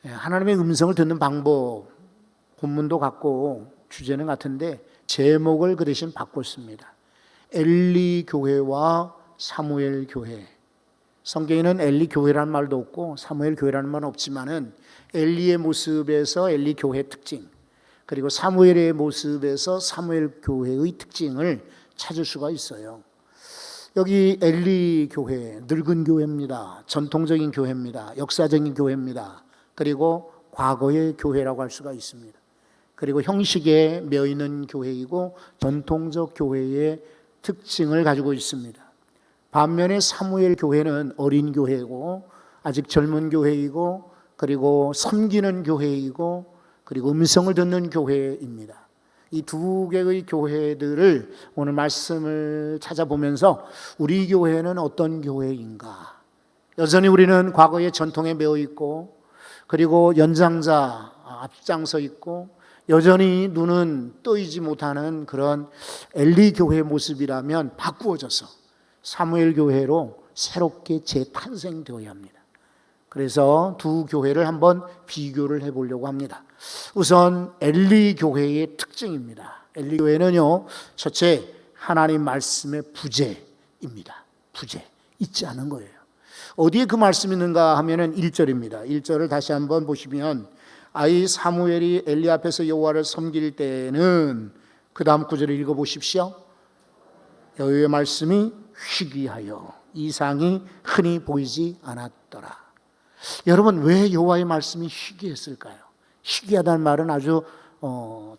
하나님의 음성을 듣는 방법, 본문도 같고 주제는 같은데 제목을 그 대신 바꿨습니다. 엘리 교회와 사무엘 교회. 성경에는 엘리 교회라는 말도 없고 사무엘 교회라는 말은 없지만은 엘리의 모습에서 엘리 교회의 특징, 그리고 사무엘의 모습에서 사무엘 교회의 특징을 찾을 수가 있어요. 여기 엘리 교회, 늙은 교회입니다. 전통적인 교회입니다. 역사적인 교회입니다. 그리고 과거의 교회라고 할 수가 있습니다. 그리고 형식에 매여있는 교회이고 전통적 교회의 특징을 가지고 있습니다. 반면에 사무엘 교회는 어린 교회고 아직 젊은 교회이고 그리고 섬기는 교회이고 그리고 음성을 듣는 교회입니다. 이 두 개의 교회들을 오늘 말씀을 찾아보면서 우리 교회는 어떤 교회인가? 여전히 우리는 과거의 전통에 매여 있고 그리고 연장자 앞장서 있고 여전히 눈은 뜨이지 못하는 그런 엘리 교회의 모습이라면 바꾸어져서 사무엘 교회로 새롭게 재탄생되어야 합니다. 그래서 두 교회를 한번 비교를 해보려고 합니다. 우선 엘리 교회의 특징입니다. 엘리 교회는요, 첫째 하나님 말씀의 부재입니다. 부재, 있지 않은 거예요. 어디에 그 말씀이 있는가 하면은 1절입니다. 1절을 다시 한번 보시면 아이 사무엘이 엘리 앞에서 여호와를 섬길 때에는 그 다음 구절을 읽어보십시오. 여호와의 말씀이 희귀하여 이상이 흔히 보이지 않았더라. 여러분, 왜 여호와의 말씀이 희귀했을까요? 희귀하다는 말은 아주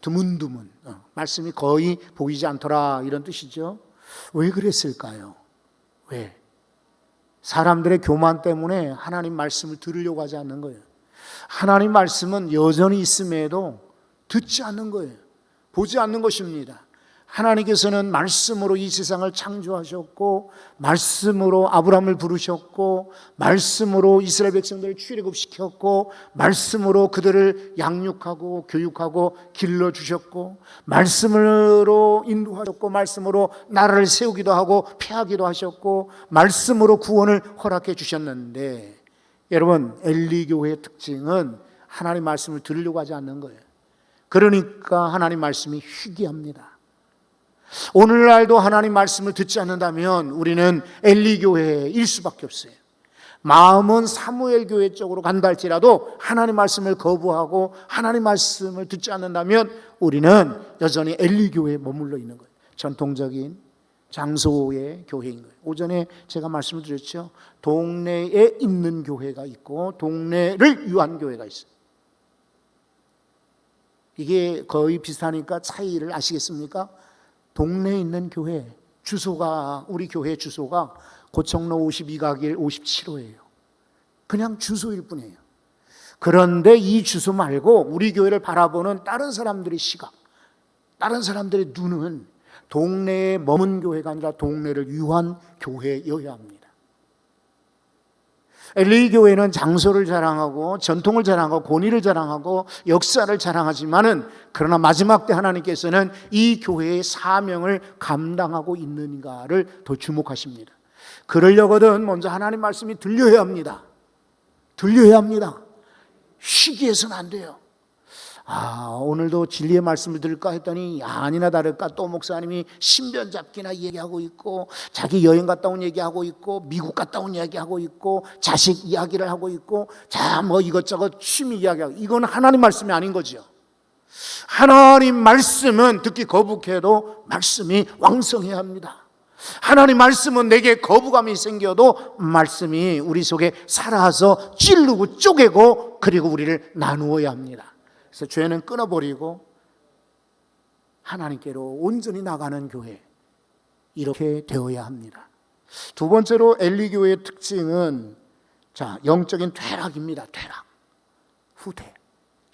드문드문, 말씀이 거의 보이지 않더라 이런 뜻이죠. 왜 그랬을까요? 왜? 사람들의 교만 때문에 하나님 말씀을 들으려고 하지 않는 거예요. 하나님 말씀은 여전히 있음에도 듣지 않는 거예요. 보지 않는 것입니다. 하나님께서는 말씀으로 이 세상을 창조하셨고 말씀으로 아브라함을 부르셨고 말씀으로 이스라엘 백성들을 출애굽시켰고 말씀으로 그들을 양육하고 교육하고 길러주셨고 말씀으로 인도하셨고 말씀으로 나라를 세우기도 하고 폐하기도 하셨고 말씀으로 구원을 허락해 주셨는데 여러분, 엘리 교회의 특징은 하나님 말씀을 들으려고 하지 않는 거예요. 그러니까 하나님 말씀이 희귀합니다. 오늘날도 하나님 말씀을 듣지 않는다면 우리는 엘리 교회일 수밖에 없어요. 마음은 사무엘 교회 쪽으로 간다 할지라도 하나님 말씀을 거부하고 하나님 말씀을 듣지 않는다면 우리는 여전히 엘리 교회에 머물러 있는 거예요. 전통적인 장소의 교회인 거예요. 오전에 제가 말씀을 드렸죠. 동네에 있는 교회가 있고 동네를 위한 교회가 있어요. 이게 거의 비슷하니까 차이를 아시겠습니까? 동네에 있는 교회 주소가, 우리 교회 주소가 고척로 52가길 57호예요. 그냥 주소일 뿐이에요. 그런데 이 주소 말고 우리 교회를 바라보는 다른 사람들의 시각, 다른 사람들의 눈은 동네에 머문 교회가 아니라 동네를 위한 교회여야 합니다. 엘리 교회는 장소를 자랑하고 전통을 자랑하고 권위를 자랑하고 역사를 자랑하지만은 그러나 마지막 때 하나님께서는 이 교회의 사명을 감당하고 있는가를 더 주목하십니다. 그러려거든 먼저 하나님 말씀이 들려야 합니다. 들려야 합니다. 희귀해서는 안 돼요. 오늘도 진리의 말씀을 들을까 했더니 아니나 다를까 또 목사님이 신변 잡기나 얘기하고 있고 자기 여행 갔다 온 얘기하고 있고 미국 갔다 온 얘기하고 있고 자식 이야기를 하고 있고 뭐 이것저것 취미 이야기하고, 이건 하나님 말씀이 아닌 거죠. 하나님 말씀은 듣기 거북해도 말씀이 왕성해야 합니다. 하나님 말씀은 내게 거부감이 생겨도 말씀이 우리 속에 살아서 찌르고 쪼개고 그리고 우리를 나누어야 합니다. 그래서 죄는 끊어버리고 하나님께로 온전히 나가는 교회, 이렇게 되어야 합니다. 두 번째로 엘리 교회의 특징은 영적인 퇴락입니다. 퇴락, 후퇴,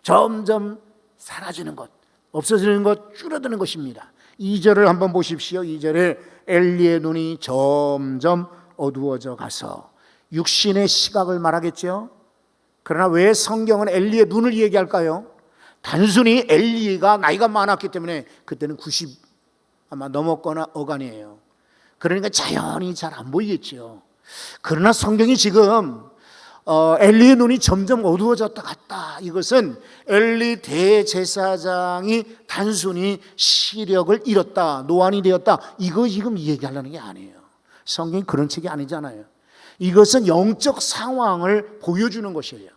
점점 사라지는 것, 없어지는 것, 줄어드는 것입니다. 2절을 한번 보십시오. 2절에 엘리의 눈이 점점 어두워져 가서, 육신의 시각을 말하겠죠. 그러나 왜 성경은 엘리의 눈을 얘기할까요? 단순히 엘리가 나이가 많았기 때문에, 그때는 90 아마 넘었거나 어간이에요. 그러니까 자연히 잘 안 보이겠죠. 그러나 성경이 지금 엘리의 눈이 점점 어두워졌다 갔다. 이것은 엘리 대제사장이 단순히 시력을 잃었다, 노안이 되었다, 이거 지금 얘기하려는 게 아니에요. 성경이 그런 책이 아니잖아요. 이것은 영적 상황을 보여주는 것이에요.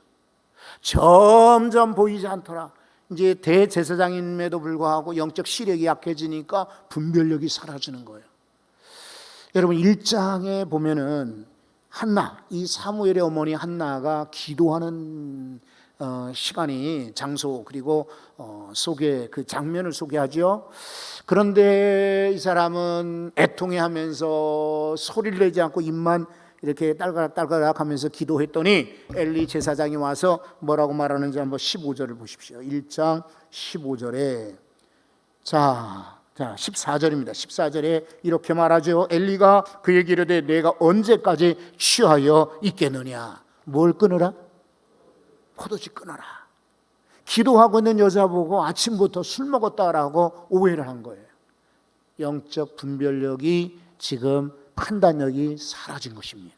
점점 보이지 않더라. 이제 대제사장임에도 불구하고 영적 시력이 약해지니까 분별력이 사라지는 거예요. 여러분 1장에 보면은 한나, 이 사무엘의 어머니 한나가 기도하는 시간이, 장소, 그리고 소개, 그 장면을 소개하죠. 그런데 이 사람은 애통해하면서 소리를 내지 않고 입만 이렇게 딸가락 하면서 기도했더니 엘리 제사장이 와서 뭐라고 말하는지 한번 15절을 보십시오. 1장 15절에 자 14절입니다. 14절에 이렇게 말하죠. 엘리가 그에게 이르되 내가 언제까지 취하여 있겠느냐. 뭘 끊으라? 포도주 끊어라. 기도하고 있는 여자 보고 아침부터 술 먹었다라고 오해를 한 거예요. 영적 분별력이 지금 판단력이 사라진 것입니다.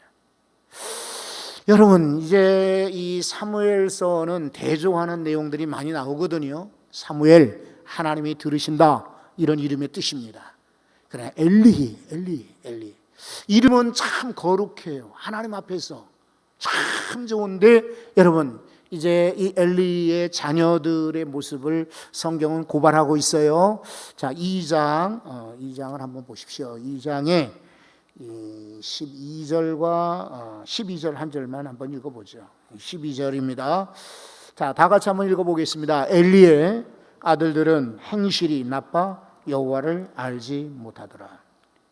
여러분 이제 이 사무엘서는 대조하는 내용들이 많이 나오거든요. 사무엘, 하나님이 들으신다, 이런 이름의 뜻입니다. 그러나 엘리 이름은 참 거룩해요. 하나님 앞에서 참 좋은데 여러분 이제 이 엘리의 자녀들의 모습을 성경은 고발하고 있어요. 자 2장을 한번 보십시오. 2장에 12절과 12절 한 절만 한번 읽어보죠. 12절입니다. 자, 다 같이 한번 읽어보겠습니다. 엘리의 아들들은 행실이 나빠 여호와를 알지 못하더라.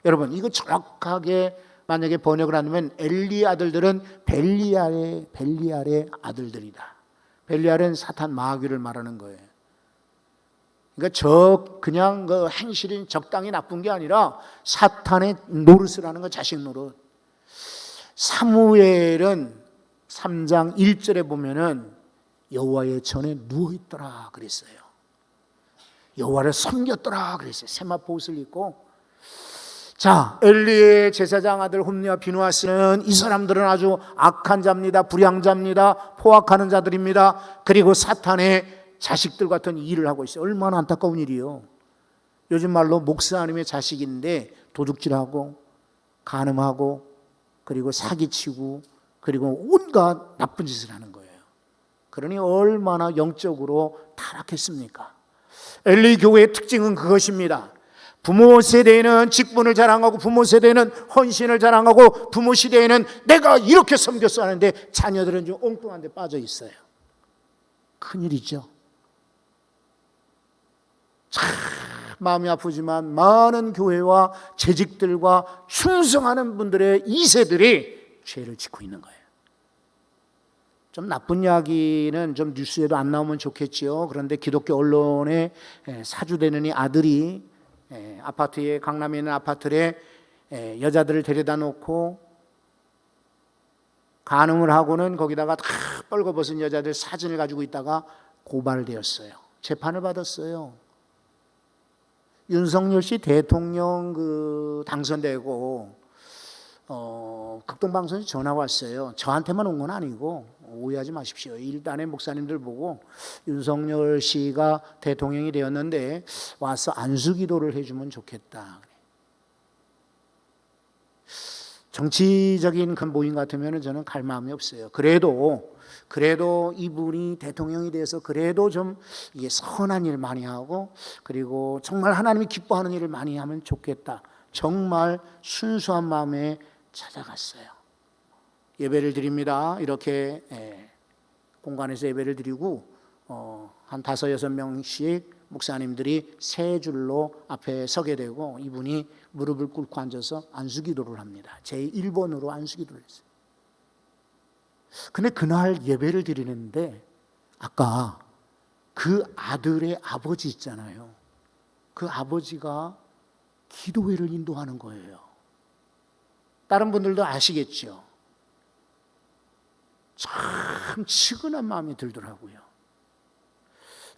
여러분 이거 정확하게 만약에 번역을 하면 엘리의 아들들은 벨리알의 아들들이다. 벨리알은 사탄 마귀를 말하는 거예요. 그러니까 그냥 그 행실이 적당히 나쁜 게 아니라 사탄의 노릇을 하는 거, 자식 노릇. 사무엘은 3장 1절에 보면은 여호와의 전에 누워 있더라 그랬어요. 여호와를 섬겼더라 그랬어요. 세마포 옷을 입고. 자, 엘리의 제사장 아들 홈리와 비누아스는 이 사람들은 아주 악한 자입니다. 불량자입니다. 포악하는 자들입니다. 그리고 사탄의 자식들 같은 일을 하고 있어요. 얼마나 안타까운 일이요. 요즘 말로 목사님의 자식인데 도둑질하고 간음하고 그리고 사기치고 그리고 온갖 나쁜 짓을 하는 거예요. 그러니 얼마나 영적으로 타락했습니까? 엘리 교회의 특징은 그것입니다. 부모 세대에는 직분을 자랑하고 부모 세대에는 헌신을 자랑하고 부모 시대에는 내가 이렇게 섬겼어 하는데 자녀들은 좀 엉뚱한 데 빠져 있어요. 큰일이죠. 참 마음이 아프지만 많은 교회와 재직들과 충성하는 분들의 2세들이 죄를 짓고 있는 거예요. 좀 나쁜 이야기는 좀 뉴스에도 안 나오면 좋겠지요. 그런데 기독교 언론에 사주되는 이 아들이 아파트에, 강남에 있는 아파트에 여자들을 데려다 놓고 간음을 하고는 거기다가 다 뻘거벗은 여자들 사진을 가지고 있다가 고발되었어요. 재판을 받았어요. 윤석열 씨 대통령 당선되고 극동방송에서 전화가 왔어요. 저한테만 온 건 아니고 오해하지 마십시오. 일단의 목사님들 보고 윤석열 씨가 대통령이 되었는데 와서 안수기도를 해주면 좋겠다. 정치적인 그 모임 같으면 저는 갈 마음이 없어요. 그래도 이분이 대통령이 돼서 그래도 좀 이게 선한 일 많이 하고 그리고 정말 하나님이 기뻐하는 일을 많이 하면 좋겠다. 정말 순수한 마음에 찾아갔어요. 예배를 드립니다. 이렇게 공간에서 예배를 드리고 한 5-6명씩 목사님들이 세 줄로 앞에 서게 되고 이분이 무릎을 꿇고 앉아서 안수기도를 합니다. 제1번으로 안수기도를 했어요. 근데 그날 예배를 드리는데 아까 그 아들의 아버지 있잖아요. 그 아버지가 기도회를 인도하는 거예요. 다른 분들도 아시겠죠. 참 측은한 마음이 들더라고요.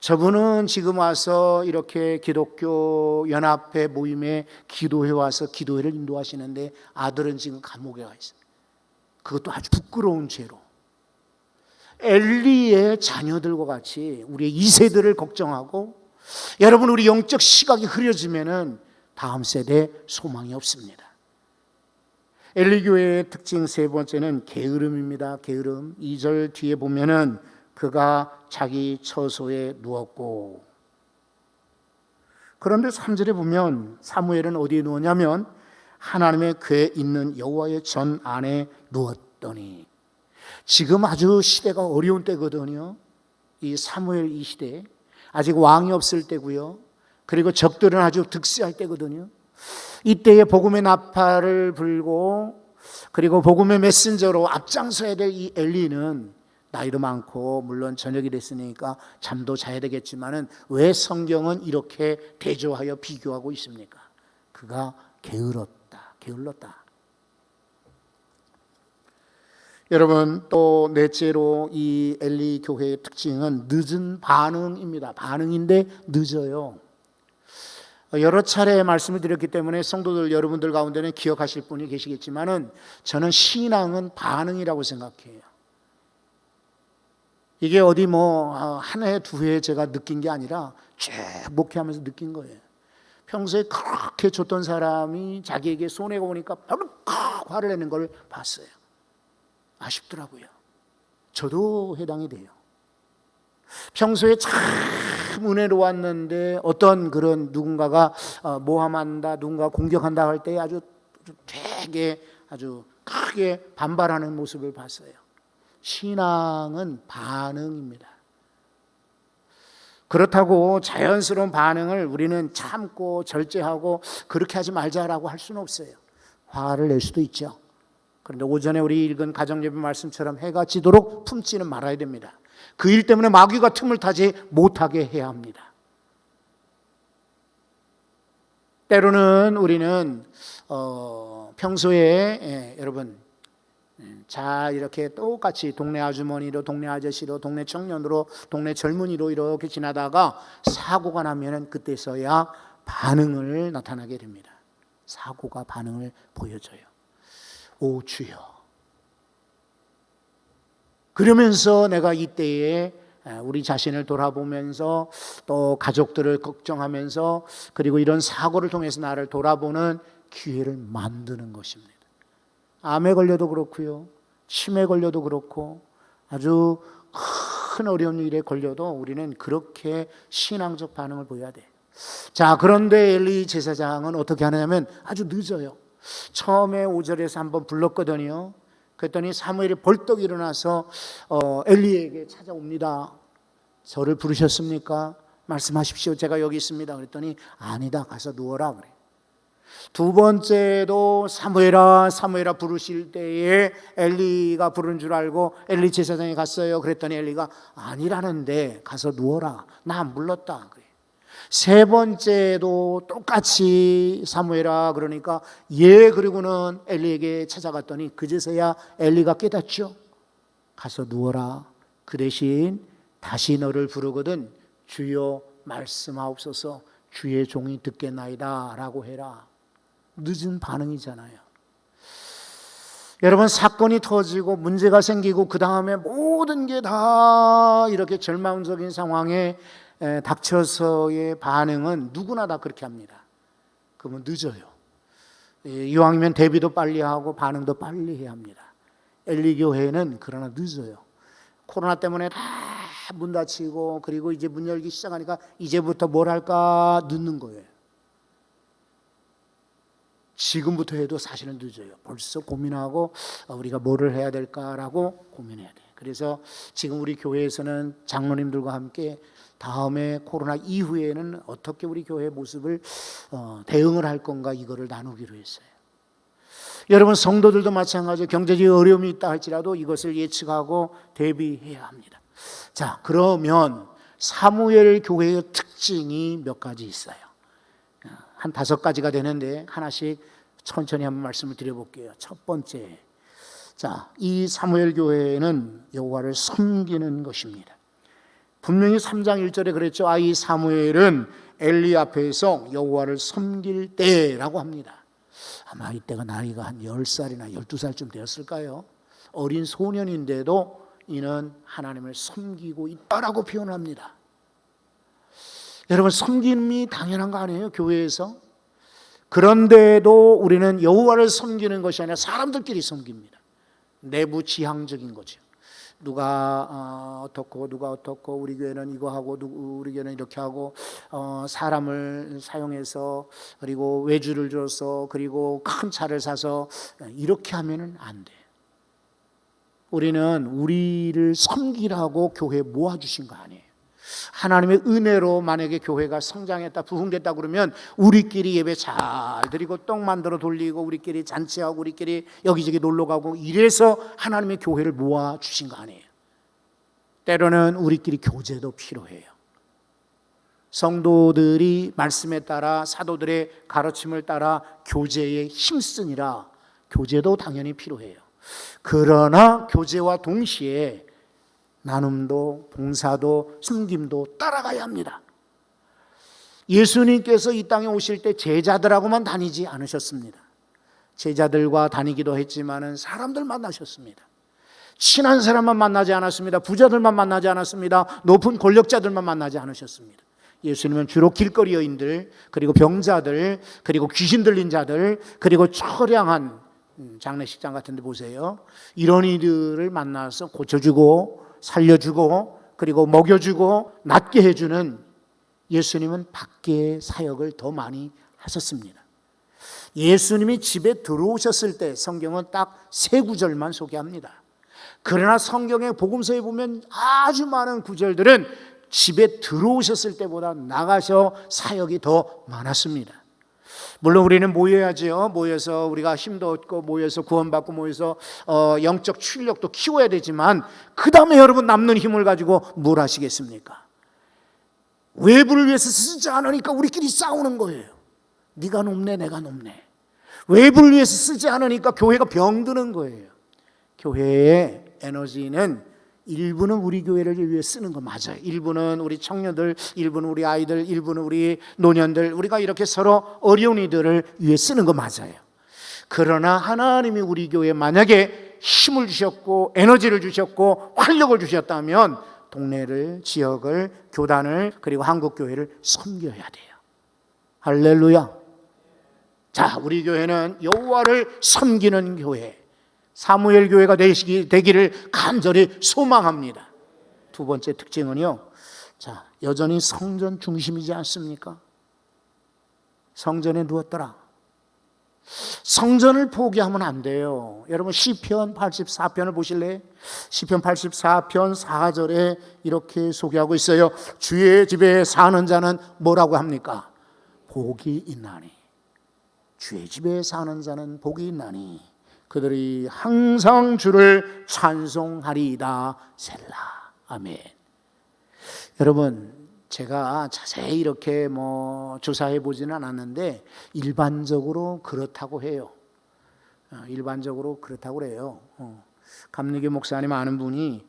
저분은 지금 와서 이렇게 기독교 연합회 모임에 기도회 와서 기도회를 인도하시는데 아들은 지금 감옥에 가 있어요. 그것도 아주 부끄러운 죄로. 엘리의 자녀들과 같이 우리의 2세들을 걱정하고, 여러분 우리 영적 시각이 흐려지면은 다음 세대에 소망이 없습니다. 엘리 교회의 특징 세 번째는 게으름입니다. 게으름. 2절 뒤에 보면은 그가 자기 처소에 누웠고, 그런데 3절에 보면 사무엘은 어디에 누웠냐면 하나님의 궤 있는 여호와의 전 안에 누웠더니, 지금 아주 시대가 어려운 때거든요. 이 사무엘 이 시대, 아직 왕이 없을 때고요. 그리고 적들은 아주 득세할 때거든요. 이때에 복음의 나팔을 불고, 그리고 복음의 메신저로 앞장서야 될 이 엘리는 나이도 많고 물론 저녁이 됐으니까 잠도 자야 되겠지만은 왜 성경은 이렇게 대조하여 비교하고 있습니까? 그가 게을렀다. 여러분, 또 넷째로 이 엘리 교회의 특징은 늦은 반응입니다. 반응인데 늦어요. 여러 차례 말씀을 드렸기 때문에 성도들 여러분들 가운데는 기억하실 분이 계시겠지만은 저는 신앙은 반응이라고 생각해요. 이게 어디 한 해, 두 해 제가 느낀 게 아니라 쭉 목회하면서 느낀 거예요. 평소에 그렇게 줬던 사람이 자기에게 손해가 오니까 벌컥 화를 내는 걸 봤어요. 아쉽더라고요. 저도 해당이 돼요. 평소에 참 은혜로웠는데 어떤 그런 누군가가 모함한다, 누군가 공격한다 할 때 아주 되게 아주 크게 반발하는 모습을 봤어요. 신앙은 반응입니다. 그렇다고 자연스러운 반응을 우리는 참고 절제하고 그렇게 하지 말자라고 할 수는 없어요. 화를 낼 수도 있죠. 그런데 오전에 우리 읽은 가정예배 말씀처럼 해가 지도록 품지는 말아야 됩니다. 그 일 때문에 마귀가 틈을 타지 못하게 해야 합니다. 때로는 우리는 평소에 여러분 이렇게 똑같이 동네 아주머니로, 동네 아저씨로, 동네 청년으로, 동네 젊은이로 이렇게 지나다가 사고가 나면은 그때서야 반응을 나타나게 됩니다. 사고가 반응을 보여줘요. 오 주여. 그러면서 내가 이때에 우리 자신을 돌아보면서 또 가족들을 걱정하면서 그리고 이런 사고를 통해서 나를 돌아보는 기회를 만드는 것입니다. 암에 걸려도 그렇고요, 치매에 걸려도 그렇고, 아주 큰 어려운 일에 걸려도 우리는 그렇게 신앙적 반응을 보여야 돼요. 자, 그런데 엘리 제사장은 어떻게 하느냐면 아주 늦어요. 처음에 5절에서 한번 불렀거든요. 그랬더니 사무엘이 벌떡 일어나서 엘리에게 찾아옵니다. 저를 부르셨습니까? 말씀하십시오. 제가 여기 있습니다. 그랬더니 아니다, 가서 누워라 그래. 두 번째도 사무엘아 사무엘아 부르실 때에 엘리가 부른 줄 알고 엘리 제사장이 갔어요. 그랬더니 엘리가 아니라는데 가서 누워라, 나 안 불렀다 그래. 세 번째도 똑같이 사무엘아 그러니까 그리고는 엘리에게 찾아갔더니 그제서야 엘리가 깨닫죠. 가서 누워라. 그 대신 다시 너를 부르거든 주여 말씀하옵소서, 주의 종이 듣겠나이다 라고 해라. 늦은 반응이잖아요. 여러분, 사건이 터지고 문제가 생기고 그 다음에 모든 게 다 이렇게 절망적인 상황에 닥쳐서의 반응은 누구나 다 그렇게 합니다. 그러면 늦어요. 이왕이면 대비도 빨리 하고 반응도 빨리 해야 합니다. 엘리 교회는 그러나 늦어요. 코로나 때문에 다 문 닫히고 그리고 이제 문 열기 시작하니까 이제부터 뭘 할까 늦는 거예요. 지금부터 해도 사실은 늦어요. 벌써 고민하고 우리가 뭐를 해야 될까라고 고민해야 돼요. 그래서 지금 우리 교회에서는 장로님들과 함께 다음에 코로나 이후에는 어떻게 우리 교회의 모습을 대응을 할 건가 이거를 나누기로 했어요. 여러분, 성도들도 마찬가지로 경제적 어려움이 있다 할지라도 이것을 예측하고 대비해야 합니다. 자, 그러면 사무엘 교회의 특징이 몇 가지 있어요. 한 5가지가 되는데 하나씩 천천히 한번 말씀을 드려볼게요. 첫 번째, 자, 이 사무엘 교회는 여호와를 섬기는 것입니다. 분명히 3장 1절에 그랬죠. 이 사무엘은 엘리 앞에서 여호와를 섬길 때라고 합니다. 아마 이때가 나이가 한 10살이나 12살쯤 되었을까요? 어린 소년인데도 이는 하나님을 섬기고 있다라고 표현합니다. 여러분, 섬김이 당연한 거 아니에요? 교회에서. 그런데도 우리는 여호와를 섬기는 것이 아니라 사람들끼리 섬깁니다. 내부 지향적인 거죠. 누가 어떻고 누가 어떻고, 우리 교회는 이거 하고 우리 교회는 이렇게 하고, 사람을 사용해서, 그리고 외주를 줘서, 그리고 큰 차를 사서 이렇게 하면은 안 돼요. 우리는 우리를 섬기라고 교회에 모아주신 거 아니에요. 하나님의 은혜로 만약에 교회가 성장했다, 부흥됐다 그러면 우리끼리 예배 잘 드리고 떡 만들어 돌리고, 우리끼리 잔치하고, 우리끼리 여기저기 놀러 가고, 이래서 하나님의 교회를 모아 주신 거 아니에요. 때로는 우리끼리 교제도 필요해요. 성도들이 말씀에 따라, 사도들의 가르침을 따라 교제에 힘쓰니라 교제도 당연히 필요해요. 그러나 교제와 동시에 나눔도, 봉사도, 섬김도 따라가야 합니다. 예수님께서 이 땅에 오실 때 제자들하고만 다니지 않으셨습니다. 제자들과 다니기도 했지만은 사람들 만나셨습니다. 친한 사람만 만나지 않았습니다. 부자들만 만나지 않았습니다. 높은 권력자들만 만나지 않으셨습니다. 예수님은 주로 길거리 여인들, 그리고 병자들, 그리고 귀신 들린 자들, 그리고 처량한 장례식장 같은 데 보세요. 이런 이들을 만나서 고쳐주고 살려주고, 그리고 먹여주고 낫게 해주는, 예수님은 밖에 사역을 더 많이 하셨습니다. 예수님이 집에 들어오셨을 때 성경은 딱 3구절만 소개합니다. 그러나 성경의 복음서에 보면 아주 많은 구절들은 집에 들어오셨을 때보다 나가셔 사역이 더 많았습니다. 물론 우리는 모여야죠. 모여서 우리가 힘도 얻고, 모여서 구원받고, 모여서 영적 출력도 키워야 되지만, 그 다음에 여러분 남는 힘을 가지고 뭘 하시겠습니까? 외부를 위해서 쓰지 않으니까 우리끼리 싸우는 거예요. 네가 높네 내가 높네. 외부를 위해서 쓰지 않으니까 교회가 병드는 거예요. 교회의 에너지는 일부는 우리 교회를 위해 쓰는 거 맞아요. 일부는 우리 청년들, 일부는 우리 아이들, 일부는 우리 노년들, 우리가 이렇게 서로 어려운 이들을 위해 쓰는 거 맞아요. 그러나 하나님이 우리 교회에 만약에 힘을 주셨고 에너지를 주셨고 활력을 주셨다면 동네를, 지역을, 교단을, 그리고 한국교회를 섬겨야 돼요. 할렐루야. 자, 우리 교회는 여호와를 섬기는 교회, 사무엘 교회가 되기를 간절히 소망합니다. 두 번째 특징은요, 자, 여전히 성전 중심이지 않습니까? 성전에 누웠더라. 성전을 포기하면 안 돼요. 여러분 시편 84편을 보실래요? 시편 84편 4절에 이렇게 소개하고 있어요. 주의 집에 사는 자는 뭐라고 합니까? 복이 있나니. 주의 집에 사는 자는 복이 있나니 그들이 항상 주를 찬송하리이다. 셀라. 아멘. 여러분, 제가 자세히 이렇게 조사해 보지는 않았는데 일반적으로 그렇다고 해요. 일반적으로 그렇다고 그래요. 감리교 목사님 아는 분이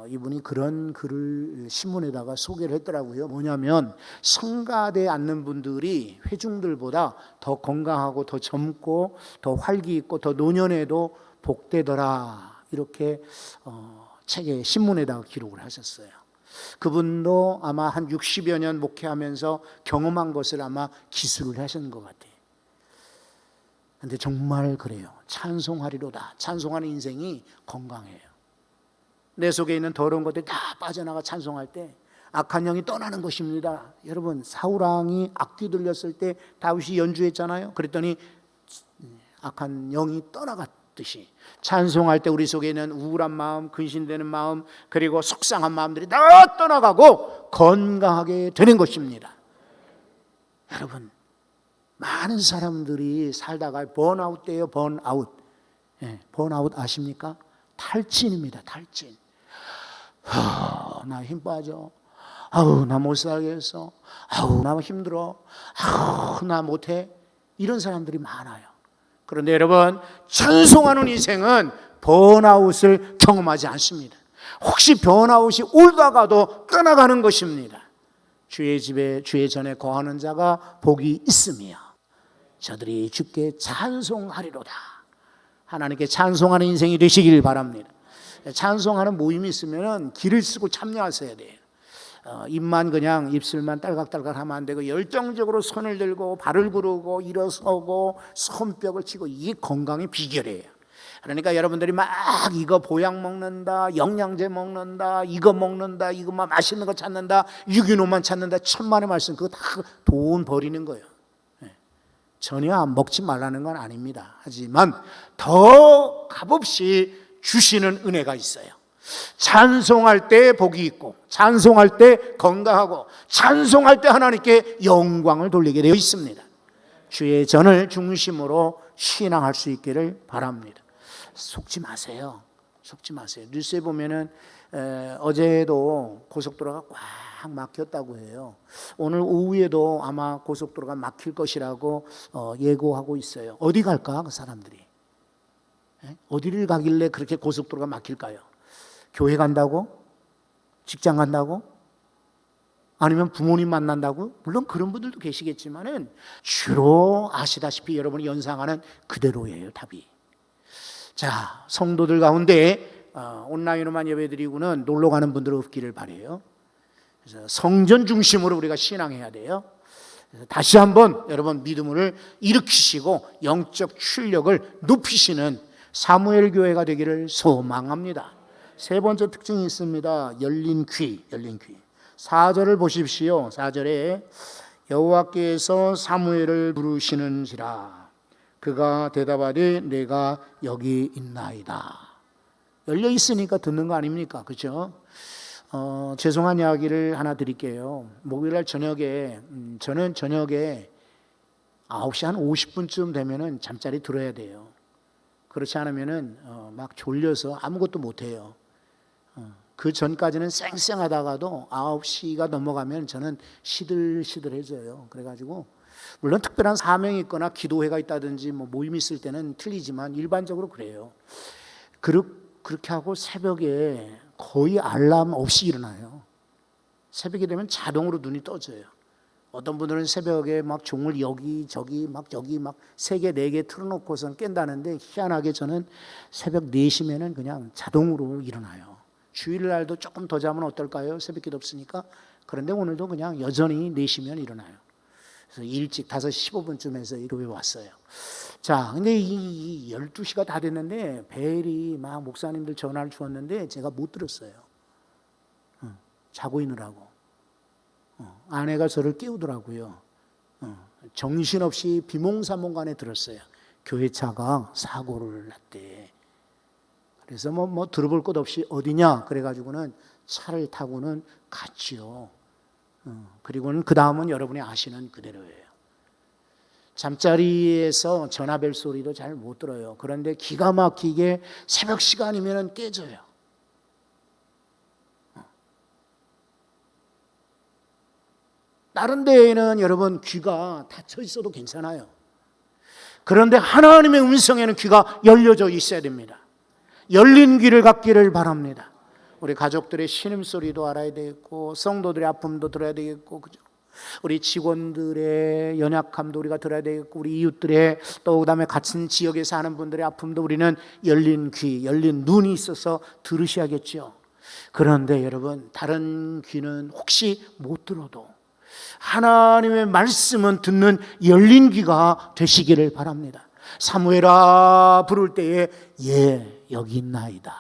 이분이 그런 글을 신문에다가 소개를 했더라고요. 뭐냐면 성가대에 앉는 분들이 회중들보다 더 건강하고 더 젊고 더 활기 있고 더 노년에도 복되더라. 이렇게 책에 신문에다가 기록을 하셨어요. 그분도 아마 한 60여 년 목회하면서 경험한 것을 아마 기술을 하신 것 같아요. 근데 정말 그래요. 찬송하리로다. 찬송하는 인생이 건강해요. 내 속에 있는 더러운 것들이 다 빠져나가 찬송할 때 악한 영이 떠나는 것입니다. 여러분, 사울왕이 악기 들렸을 때 다윗이 연주했잖아요. 그랬더니 악한 영이 떠나갔듯이 찬송할 때 우리 속에 있는 우울한 마음, 근심되는 마음, 그리고 속상한 마음들이 다 떠나가고 건강하게 되는 것입니다. 여러분, 많은 사람들이 살다가 번아웃 돼요. 번아웃. 번아웃 아십니까? 탈진입니다. 탈진. 나 힘 빠져. 나 못 살겠어. 나 힘들어. 나 못해. 이런 사람들이 많아요. 그런데 여러분, 찬송하는 인생은 번아웃을 경험하지 않습니다. 혹시 번아웃이 올다가도 떠나가는 것입니다. 주의 집에 주의 전에 거하는 자가 복이 있으며 저들이 주께 찬송하리로다. 하나님께 찬송하는 인생이 되시길 바랍니다. 찬송하는 모임이 있으면 길을 쓰고 참여하셔야 돼요. 입만 그냥 입술만 딸깍딸깍 하면 안 되고 열정적으로 손을 들고 발을 구르고 일어서고 손뼉을 치고, 이게 건강의 비결이에요. 그러니까 여러분들이 막 이거 보약 먹는다, 영양제 먹는다, 이거 먹는다, 이거 막 맛있는 거 찾는다, 유기농만 찾는다, 천만의 말씀, 그거 다 돈 버리는 거예요. 전혀 먹지 말라는 건 아닙니다. 하지만 더 값없이 주시는 은혜가 있어요. 찬송할 때 복이 있고, 찬송할 때 건강하고, 찬송할 때 하나님께 영광을 돌리게 되어 있습니다. 주의 전을 중심으로 신앙할 수 있기를 바랍니다. 속지 마세요. 속지 마세요. 뉴스에 보면은 어제도 고속도로가 꽉 막혔다고 해요. 오늘 오후에도 아마 고속도로가 막힐 것이라고 예고하고 있어요. 어디 갈까 그 사람들이? 어디를 가길래 그렇게 고속도로가 막힐까요? 교회 간다고? 직장 간다고? 아니면 부모님 만난다고? 물론 그런 분들도 계시겠지만은 주로 아시다시피 여러분이 연상하는 그대로예요, 답이. 자, 성도들 가운데 온라인으로만 예배드리고는 놀러 가는 분들 없기를 바라요. 그래서 성전 중심으로 우리가 신앙해야 돼요. 그래서 다시 한번 여러분 믿음을 일으키시고 영적 출력을 높이시는 사무엘 교회가 되기를 소망합니다. 세 번째 특징이 있습니다. 열린 귀, 열린 귀. 4절을 보십시오. 4절에 여호와께서 사무엘을 부르시는지라 그가 대답하되 내가 여기 있나이다. 열려 있으니까 듣는 거 아닙니까? 그렇죠? 죄송한 이야기를 하나 드릴게요. 목요일날 저녁에 저는 저녁에 9시 한 50분쯤 되면은 잠자리 들어야 돼요. 그렇지 않으면은 막 졸려서 아무것도 못 해요. 그 전까지는 쌩쌩하다가도 9시가 넘어가면 저는 시들시들해져요. 그래가지고 물론 특별한 사명이 있거나 기도회가 있다든지 뭐 모임이 있을 때는 틀리지만 일반적으로 그래요. 그렇게 하고 새벽에 거의 알람 없이 일어나요. 새벽이 되면 자동으로 눈이 떠져요. 어떤 분들은 새벽에 막 종을 여기 막 3개 4개 틀어놓고선 깬다는데 희한하게 저는 새벽 4시면은 그냥 자동으로 일어나요. 주일날도 조금 더 자면 어떨까요? 새벽기도 없으니까. 그런데 오늘도 그냥 여전히 4시면 일어나요. 그래서 일찍 5시 15분쯤 교회 왔어요. 자, 근데 이 12시가 다 됐는데 벨이 막 목사님들 전화를 주었는데 제가 못 들었어요. 자고 있느라고. 아내가 저를 깨우더라고요. 정신없이 비몽사몽간에 들었어요. 교회차가 사고를 났대. 그래서 뭐 들어볼 것 없이 어디냐 그래가지고는 차를 타고는 갔지요. 그리고는 그 다음은 여러분이 아시는 그대로예요. 잠자리에서 전화벨 소리도 잘 못 들어요. 그런데 기가 막히게 새벽 시간이면 깨져요. 다른 데에는 여러분 귀가 닫혀 있어도 괜찮아요. 그런데 하나님의 음성에는 귀가 열려져 있어야 됩니다. 열린 귀를 갖기를 바랍니다. 우리 가족들의 신음소리도 알아야 되겠고 성도들의 아픔도 들어야 되겠고, 그죠? 우리 직원들의 연약함도 우리가 들어야 되겠고, 우리 이웃들의 또 그다음에 같은 지역에 사는 분들의 아픔도 우리는 열린 귀, 열린 눈이 있어서 들으셔야겠죠. 그런데 여러분 다른 귀는 혹시 못 들어도 하나님의 말씀은 듣는 열린 귀가 되시기를 바랍니다. 사무엘아 부를 때에 예 여기 있나이다.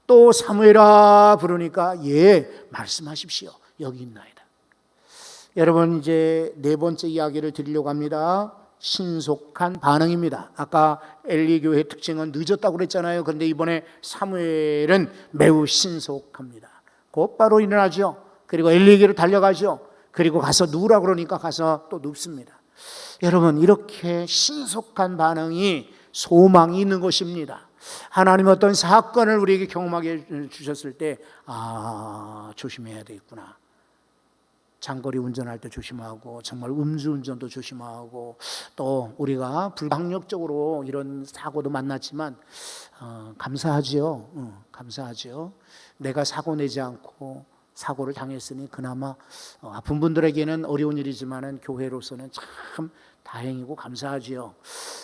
또 사무엘아 부르니까 예 말씀하십시오. 여기 있나이다. 여러분 이제 네 번째 이야기를 드리려고 합니다. 신속한 반응입니다. 아까 엘리 교회 특징은 늦었다고 그랬잖아요. 그런데 이번에 사무엘은 매우 신속합니다. 곧바로 일어나죠. 그리고 엘리에게로 달려가죠. 그리고 가서 누우라 그러니까 가서 또 눕습니다. 여러분 이렇게 신속한 반응이 소망이 있는 것입니다. 하나님 어떤 사건을 우리에게 경험하게 주셨을 때 조심해야 되겠구나. 장거리 운전할 때 조심하고 정말 음주운전도 조심하고, 또 우리가 불강력적으로 이런 사고도 만났지만 감사하지요. 감사하지요. 내가 사고 내지 않고 사고를 당했으니 그나마 아픈 분들에게는 어려운 일이지만은 교회로서는 참 다행이고 감사하지요.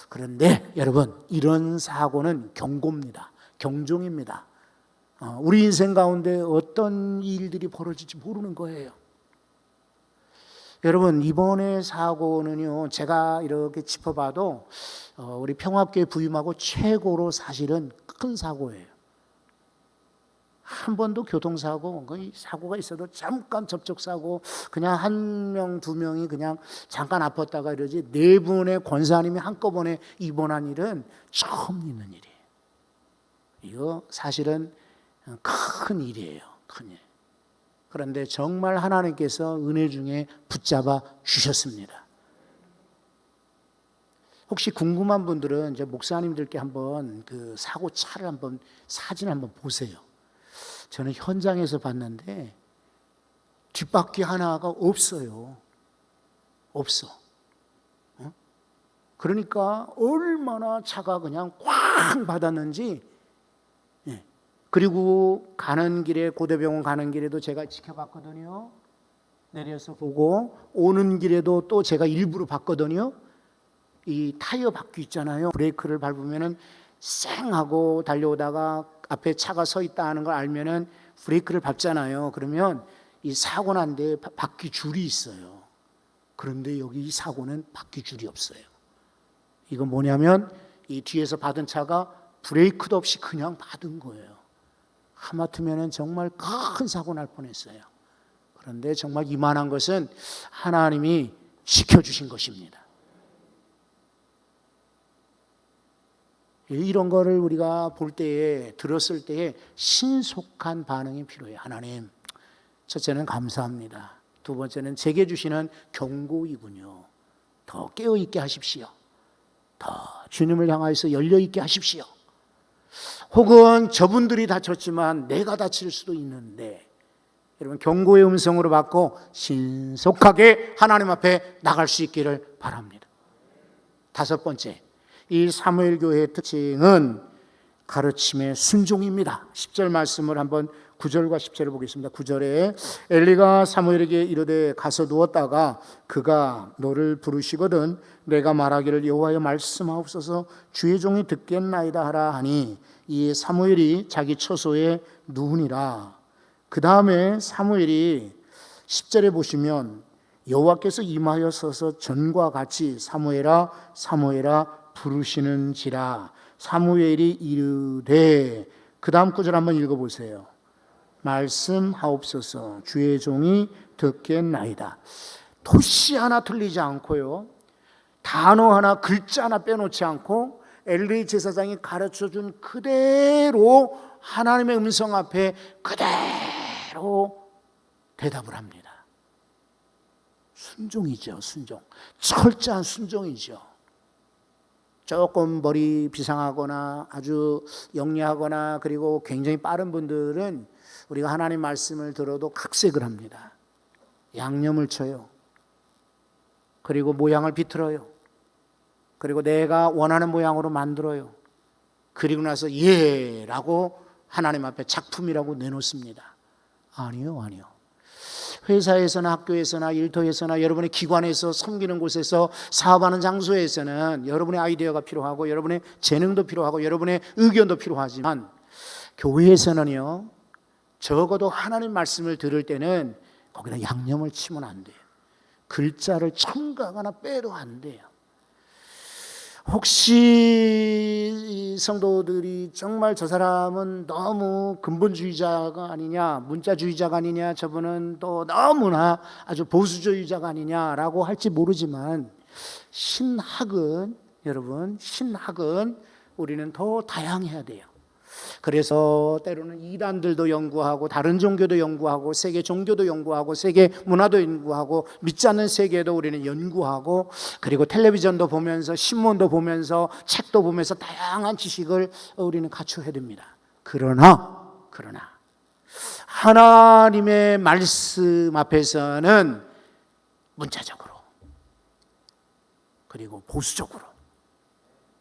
그런데 여러분 이런 사고는 경고입니다. 경종입니다. 우리 인생 가운데 어떤 일들이 벌어질지 모르는 거예요. 여러분, 이번에 사고는요, 제가 이렇게 짚어봐도 우리 평화교회 부임하고 최고로 사실은 큰 사고예요. 한 번도 교통사고, 사고가 있어도 잠깐 접촉사고, 그냥 한 명, 두 명이 그냥 잠깐 아팠다가 이러지, 네 분의 권사님이 한꺼번에 입원한 일은 처음 있는 일이에요. 이거 사실은 큰 일이에요. 큰 일. 그런데 정말 하나님께서 은혜 중에 붙잡아 주셨습니다. 혹시 궁금한 분들은 이제 목사님들께 한번 그 사고 차를 한번 사진 한번 보세요. 저는 현장에서 봤는데 뒷바퀴 하나가 없어요. 없어. 그러니까 얼마나 차가 그냥 꽉 받았는지. 그리고 가는 길에, 고대병원 가는 길에도 제가 지켜봤거든요. 내려서 보고, 오는 길에도 또 제가 일부러 봤거든요. 이 타이어 바퀴 있잖아요. 브레이크를 밟으면은 쌩 하고 달려오다가 앞에 차가 서 있다 하는 걸 알면은 브레이크를 밟잖아요. 그러면 이 사고 난 데 바퀴 줄이 있어요. 그런데 여기 이 사고는 바퀴 줄이 없어요. 이건 뭐냐면 이 뒤에서 받은 차가 브레이크도 없이 그냥 받은 거예요. 하마터면은 정말 큰 사고 날 뻔했어요. 그런데 정말 이만한 것은 하나님이 지켜주신 것입니다. 이런 거를 우리가 볼 때에, 들었을 때에 신속한 반응이 필요해요. 하나님, 첫째는 감사합니다. 두 번째는 제게 주시는 경고이군요. 더 깨어있게 하십시오. 더 주님을 향하여서 열려있게 하십시오. 혹은 저분들이 다쳤지만 내가 다칠 수도 있는데, 여러분 경고의 음성으로 받고 신속하게 하나님 앞에 나갈 수 있기를 바랍니다. 다섯 번째, 이 사무엘 교회의 특징은 가르침의 순종입니다. 10절 말씀을 한번 9절과 10절을 보겠습니다. 9절에 엘리가 사무엘에게 이르되 가서 누웠다가 그가 너를 부르시거든 내가 말하기를 여호와여 말씀하옵소서 주의 종이 듣겠나이다 하라 하니 이 사무엘이 자기 처소에 누우니라. 그 다음에 사무엘이 10절에 보시면 여호와께서 임하여 서서 전과 같이 사무엘아 사무엘아 부르시는지라. 사무엘이 이르되, 그 다음 구절 한번 읽어보세요. 말씀하옵소서 주의 종이 듣겠나이다. 토시 하나 틀리지 않고요, 단어 하나, 글자 하나 빼놓지 않고 엘리 제사장이 가르쳐준 그대로 하나님의 음성 앞에 그대로 대답을 합니다. 순종이죠. 순종. 철저한 순종이죠. 조금 머리 비상하거나 아주 영리하거나 그리고 굉장히 빠른 분들은 우리가 하나님 말씀을 들어도 각색을 합니다. 양념을 쳐요. 그리고 모양을 비틀어요. 그리고 내가 원하는 모양으로 만들어요. 그리고 나서 예라고 하나님 앞에 작품이라고 내놓습니다. 아니요, 아니요. 회사에서나 학교에서나 일터에서나 여러분의 기관에서 섬기는 곳에서 사업하는 장소에서는 여러분의 아이디어가 필요하고 여러분의 재능도 필요하고 여러분의 의견도 필요하지만 교회에서는요, 적어도 하나님 말씀을 들을 때는 거기다 양념을 치면 안 돼요. 글자를 첨가하거나 빼도 안 돼요. 혹시 성도들이 정말 저 사람은 너무 근본주의자가 아니냐, 문자주의자가 아니냐, 저분은 또 너무나 아주 보수주의자가 아니냐라고 할지 모르지만 신학은, 여러분, 신학은 우리는 더 다양해야 돼요. 그래서 때로는 이단들도 연구하고 다른 종교도 연구하고 세계 종교도 연구하고 세계 문화도 연구하고 믿지 않는 세계도 우리는 연구하고 그리고 텔레비전도 보면서 신문도 보면서 책도 보면서 다양한 지식을 우리는 갖춰야 됩니다. 그러나 하나님의 말씀 앞에서는 문자적으로 그리고 보수적으로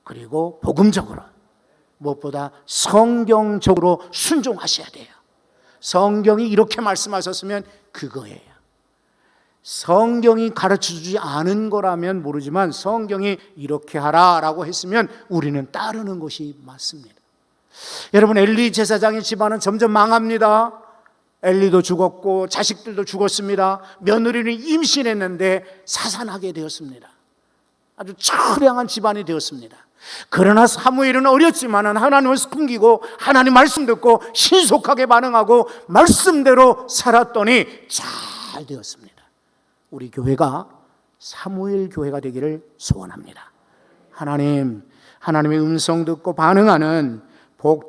그리고 복음적으로 무엇보다 성경적으로 순종하셔야 돼요. 성경이 이렇게 말씀하셨으면 그거예요. 성경이 가르쳐주지 않은 거라면 모르지만 성경이 이렇게 하라라고 했으면 우리는 따르는 것이 맞습니다. 여러분, 엘리 제사장의 집안은 점점 망합니다. 엘리도 죽었고 자식들도 죽었습니다. 며느리는 임신했는데 사산하게 되었습니다. 아주 처량한 집안이 되었습니다. 그러나 사무엘은 어렸지만 하나님을 숨기고 하나님 말씀 듣고 신속하게 반응하고 말씀대로 살았더니 잘 되었습니다. 우리 교회가 사무엘 교회가 되기를 소원합니다. 하나님의 음성 듣고 반응하는 복된